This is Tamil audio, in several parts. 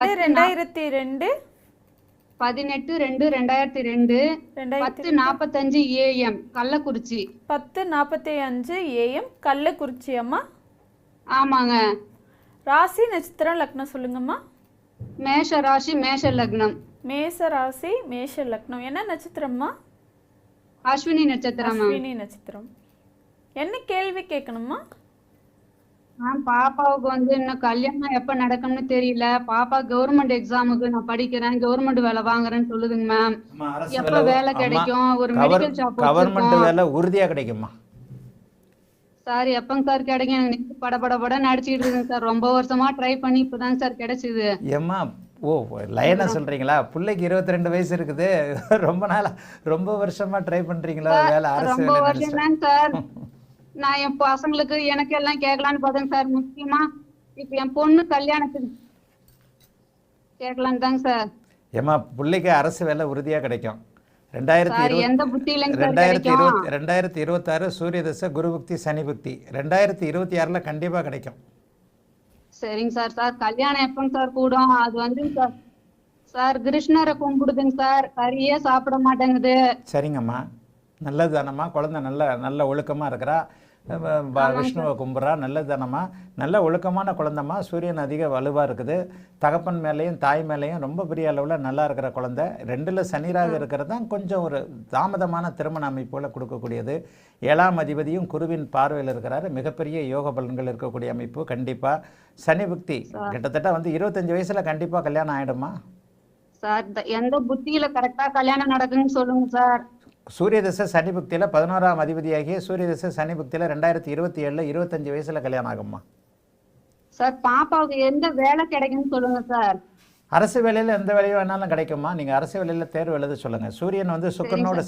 2002 18/2/2002 10:45 AM கள்ளக்குறிச்சி. 10:45 AM கள்ளக்குறிச்சி அம்மா. ஆமாங்க. ராசி நட்சத்திரம் லக்னம் சொல்லுங்கம்மா. மேஷ ராசி மேஷ லக்னம். மேச ராசி மேஷ லக்னம். என்ன நட்சத்திரம்மா? அஸ்வினி நட்சத்திரம். அஸ்வினி நட்சத்திரம். என்ன கேள்வி கேட்கணுமா? பாப்பாவுக்கு வந்து இன்னும் கல்யாணம் எப்ப நடக்கும்னு தெரியல. பாப்பா கவர்மெண்ட் எக்ஸாமுக்கு நான் படிக்கிறேன், கவர்மெண்ட் வேலை வாங்குறேன்னு சொல்லுதுங்க மேம். எப்ப வேலை கிடைக்கும்? ஒரு மெடிக்கல் ஷாப் கவர்மெண்ட் வேலை உறுதியா கிடைக்குமா சார்? எப்பங்க சார் கிடைக்கும்? எனக்கு படபட நடிச்சிட்டு இருக்குங்க சார். ரொம்ப வருஷமா ட்ரை பண்ணி இப்பதாங்க சார் கிடைச்சது. ஏம்மா ஓ லைனா சொல்றீங்களா? பிள்ளைக்கு 22 வயசு இருக்குது, ரொம்ப வருஷமா ட்ரை பண்றீங்களா வேலை? அரசு ரொம்ப வருஷம் தான் சார். நான் என் பசங்களுக்கு எனக்கு எல்லாம் கேட்கலான்னு பார்த்தேங்க சார். முக்கியமா இப்ப என் பொண்ணு கல்யாணத்துக்கு கேட்கலான்னு தாங்க சார். ஏமா பிள்ளைக்கு அரசு வேலை உறுதியா கிடைக்கும். 2026 சூரிய தசை குரு புக்தி சனி புக்தி. 2026 கண்டிப்பா கிடைக்கும். சரிங்க சார். சார் கல்யாணம் எப்பங்க சார் கூடும்? அது வந்து சார் சார் கிருஷ்ணரை கும்பிடுதுங்க சார், கறியே சாப்பிட மாட்டேங்குது. சரிங்கம்மா, நல்லது தானம்மா. குழந்தை நல்ல ஒழுக்கமா இருக்கிறா, விஷ்ணுவை கும்பிட்றா, நல்லது தானம்மா. நல்ல ஒழுக்கமான குழந்தைம்மா. சூரியன் அதிக வலுவாக இருக்குது. தகப்பன் மேலேயும் தாய் மேலேயும் ரொம்ப பெரிய அளவில் நல்லா இருக்கிற குழந்தை. 2ல் சனிராக இருக்கிறது தான் கொஞ்சம் ஒரு தாமதமான திருமண அமைப்புகளை கொடுக்கக்கூடியது. 7ஆம் அதிபதியும் குருவின் பார்வையில் இருக்கிறாரு. மிகப்பெரிய யோக பலன்கள் இருக்கக்கூடிய அமைப்பு. கண்டிப்பாக சனி புக்தி கிட்டத்தட்ட வந்து 25 வயசுல கண்டிப்பாக கல்யாணம் ஆகிடுமா சார்? எந்த புத்தியில கரெக்டா கல்யாணம் நடக்குன்னு சொல்லுங்க சார். சூரிய தசை சனி புக்தியில் 11ஆம் அதிபதியாகிய சூரிய தசை சனி புக்தியில் 2027 25 வயசுல கல்யாணம் ஆகும்மா சார். பாப்பாவுக்கு எந்த வேலை கிடைக்குன்னு சொல்லுங்க சார். அரசு வேலையில் எந்த வேலையும் வேணாலும் கிடைக்குமா? நீங்கள் அரசு வேலையில் தேர்வு எழுத சொல்லுங்கள். சூரியன் வந்து சுக்கிரனோடு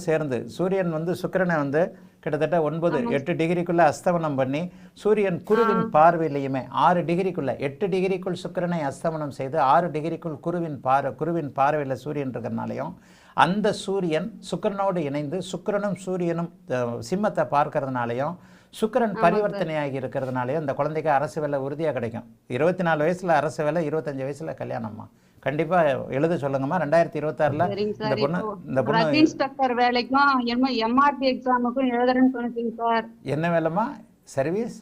சேர்ந்து, சூரியன் வந்து சுக்கிரனை வந்து கிட்டத்தட்ட 9-8 டிகிரிக்குள்ளே அஸ்தமனம் பண்ணி, சூரியன் குருவின் பார்வையிலையுமே 6 டிகிரிக்குள்ளே 8 டிகிரிக்குள் சுக்கிரனை அஸ்தமனம் செய்து 6 டிகிரிக்குள் குருவின் பார்வையில் சூரியன் இருக்கிறதுனாலையும், அந்த சூரியன் சுக்கிரனோடு இணைந்து சுக்கிரனும் சூரியனும் சிம்மத்தை பார்க்கறதுனாலையும், சுக்கிரன் பரிவர்த்தனையாகி இருக்கிறதுனாலே அந்த குழந்தைக்கு அரசு வேலை உறுதியாக கிடைக்கும். 24 வயசுல அரசு வேலை, 25 வயசுல கல்யாணம்மா. கண்டிப்பா எழுத சொல்லுங்கம்மா. 2026 இன்ஸ்பெக்டர் வேலைக்கும் எம்ஆர்பி எக்ஸாமுக்கும் எழுதுறேன்னு சொன்னீங்க சார். என்ன வேலைம்மா? Service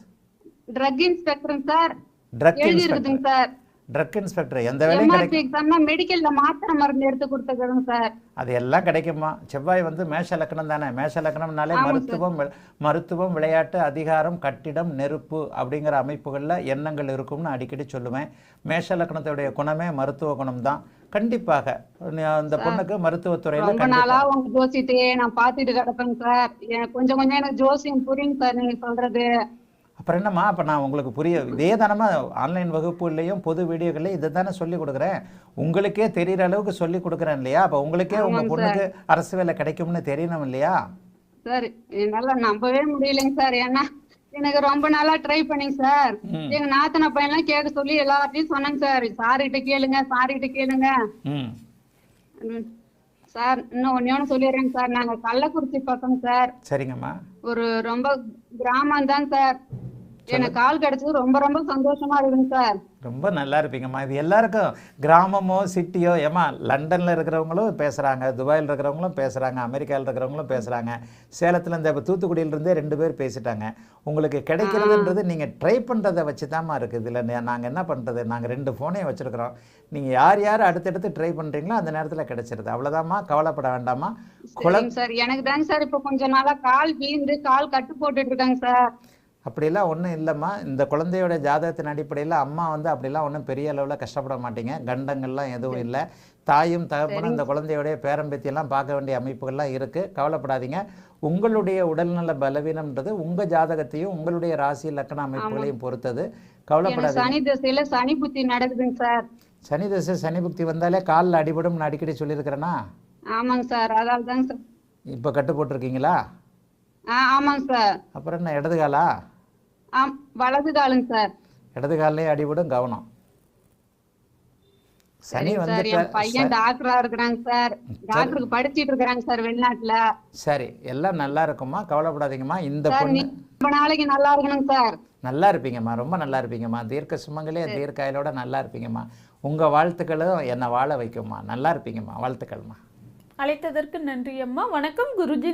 drug inspector sir. Drug inspector sir. Drug inspector எந்த வேலையும் கிடைக்கும். மெடிக்கல்ல மாத்திரை மருந்து எடுத்து கொடுத்துக்கிறோம் சார். அது எல்லாம் கிடைக்குமா? செவ்வாய் வந்து மேஷ லக்னம் தானே. மேஷ லக்னம்னாலே மருத்துவம், விளையாட்டு, அதிகாரம், கட்டிடம், நெருப்பு அப்படிங்கிற அமைப்புகளில் எண்ணங்கள் இருக்கும்னு அடிக்கடி சொல்லுவேன். மேஷ லக்னத்துடைய குணமே மருத்துவ குணம் தான். கண்டிப்பாக அந்த பொண்ணுக்கு மருத்துவத்துறையில ரொம்ப நாளா உங்க ஜோசியத்தையே நான் பார்த்துட்டு கிடப்பேங்க சார். கொஞ்சம் எனக்கு ஜோசியம் புரியுங்க சார் நீங்க சொல்றது. அப்புறம் என்னம்மா, அப்போ நான் உங்களுக்கு இதே தானம்மா ஆன்லைன் வகுப்புலையும் பொது வீடியோக்கள்லையும் இதை தானே சொல்லி கொடுக்குறேன். உங்களுக்கே தெரிகிற அளவுக்கு சொல்லி கொடுக்குறேன் இல்லையா? அப்போ உங்களுக்கே உங்கள் பொண்ணுக்கு அரசு வேலை கிடைக்கும்னு தெரியணும் இல்லையா? சார் என்னால நம்பவே முடியலைங்க சார். ஏன்னா எனக்கு ரொம்ப நாளா ட்ரை பண்ணிங்க சார். எங்க நாத்தனா பையன்லாம் கேட்க சொல்லி எல்லாத்தையும் சொன்னாங்க சார். சார்கிட்ட கேளுங்க சார். இன்னும் ஒன்னு சொல்லிடுறேங்க சார். நாங்க கள்ளக்குறிச்சி பக்கம் சார். சரிங்கம்மா. ஒரு ரொம்ப கிராமம் தான் சார். எனக்கு கால் கிடைச்சது ரொம்ப சந்தோஷமா இருக்குங்க சார். ரொம்ப நல்லா இருப்பீங்கம்மா. இது எல்லாருக்கும் கிராமமோ சிட்டியோ, ஏமா லண்டனில் இருக்கிறவங்களும் பேசுகிறாங்க, துபாயில் இருக்கிறவங்களும் பேசுகிறாங்க, அமெரிக்காவில் இருக்கிறவங்களும் பேசுகிறாங்க, சேலத்தில் இந்த தூத்துக்குடியிலிருந்தே 2 பேர் பேசிட்டாங்க. உங்களுக்கு கிடைக்கிறதுன்றது நீங்கள் ட்ரை பண்ணுறதை வச்சு தான்மா இருக்குது. இதில் நாங்கள் என்ன பண்ணுறது, நாங்கள் 2 ஃபோனையும் வச்சுருக்கிறோம். நீங்கள் யார் அடுத்தடுத்து ட்ரை பண்ணுறீங்களோ அந்த நேரத்தில் கிடைச்சிருது. அவ்வளோதாம்மா, கவலைப்பட வேண்டாமா. சார் எனக்கு தாங்க சார் இப்போ கொஞ்சம் நாளாக கால் வீழ்ந்து கால் கட்டு போட்டுட்டு இருக்காங்க சார். அப்படிலாம் ஒன்றும் இல்லைம்மா. இந்த குழந்தையோட ஜாதகத்தின் அடிப்படையில் அம்மா வந்து அப்படிலாம் ஒன்றும் பெரிய அளவில் கஷ்டப்பட மாட்டீங்க. கண்டங்கள்லாம் எதுவும் இல்லை. தாயும் தகப்பனும் இந்த குழந்தையோடைய பேரம்பேத்தியெல்லாம் பார்க்க வேண்டிய அமைப்புகள்லாம் இருக்குது. கவலைப்படாதீங்க. உங்களுடைய உடல்நல பலவீனம்ன்றது உங்கள் ஜாதகத்தையும் உங்களுடைய ராசி லக்ன அமைப்புகளையும் பொறுத்தது. கவலைப்படாதீங்க. சனி தசையில சனி புத்தி நடக்குதுங்க சார். சனி தசை சனி புத்தி வந்தாலே காலில் அடிபடும் அடிக்கடி சொல்லியிருக்கிறேன்னா? ஆமாங்க சார். அதால் தாங்க சார். இப்போ கட்டு போட்டிருக்கீங்களா? ஆமாங்க சார். அப்புறம் என்ன இடது காலா? வலது காலுங்க சார். இடது காலிலே அடிபடும், கவனம். சனி வந்து பையன் டாக்டரா இருக்கிறாங்க சார். டாக்டருக்கு படிச்சிட்டு இருக்காங்க சார் வெளிநாட்டுல. சரி, எல்லாம் நல்லா இருக்குமா, கவலைப்படாதீங்கம்மா. இந்த பொண்ணு ரொம்ப நாளைக்கு நல்லா இருக்கணுங்க சார். நல்லா இருப்பீங்கம்மா, ரொம்ப நல்லா இருப்பீங்கம்மா. தீர்க்க சுமங்கலே தீர்க்காயலோட நல்லா இருப்பீங்கம்மா. உங்கள் வாழ்த்துக்களும் என்னை வாழ வைக்கும்மா. நல்லா இருப்பீங்கம்மா. வாழ்த்துக்கள்மா. அழைத்ததற்கு நன்றி அம்மா. வணக்கம் குருஜி.